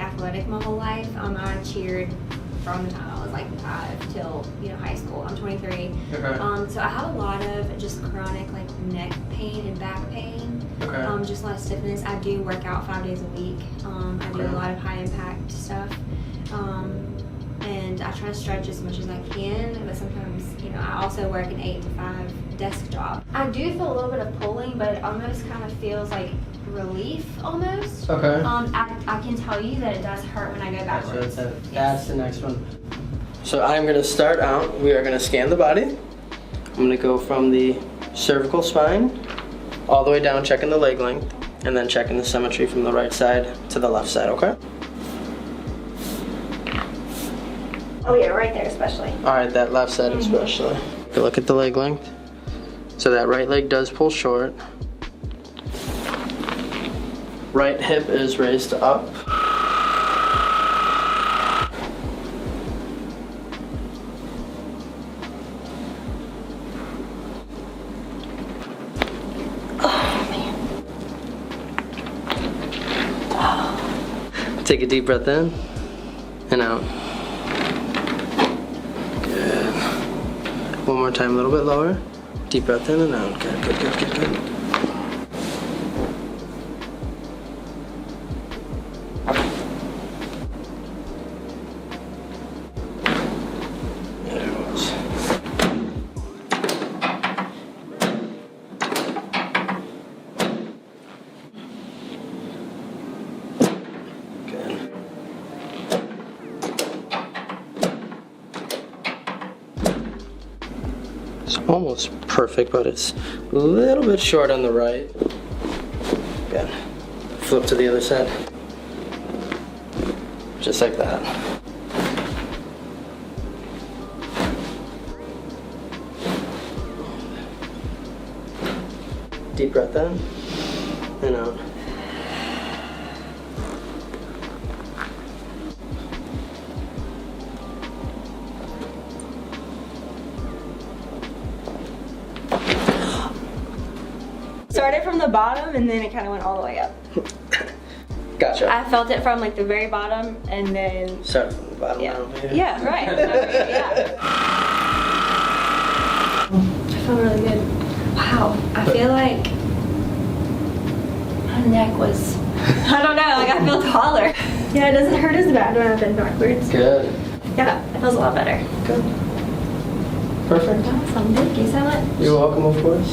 athletic my whole life. I cheered from the time I was like 5 till high school. I'm 23. Okay. So I have a lot of just chronic like neck pain and back pain. Okay. Just a lot of stiffness. I do work out 5 days a week. I do a lot of high impact stuff. And I try to stretch as much as I can, but sometimes, I also work an 8 to 5 desk job. I do feel a little bit of pulling, but it almost kind of feels like relief almost. Okay. I can tell you that it does hurt when I go backwards. So that's the next one. So I'm going to start out. We are going to scan the body. I'm going to go from the cervical spine all the way down, checking the leg length, and then checking the symmetry from the right side to the left side, okay? Oh yeah, right there especially. Alright, that left side especially. Take a look at the leg length. So that right leg does pull short. Right hip is raised up. Take a deep breath in and out. Good. One more time, a little bit lower. Deep breath in and out. Good, good, good, good, good. There it was. Good. It's almost perfect, but it's a little bit short on the right. Good. Flip to the other side. Just like that. Deep breath in and out. Started from the bottom and then it kind of went all the way up. Gotcha. I felt it from like the very bottom and then. Start from the bottom down. Yeah, right. Okay, yeah. I feel really good. Wow. I feel like my neck was, I don't know, like I feel taller. Yeah, it doesn't hurt as bad when I've been backwards. Good. Yeah, it feels a lot better. Good. Perfect. Awesome. Thank you so much. You're welcome, of course.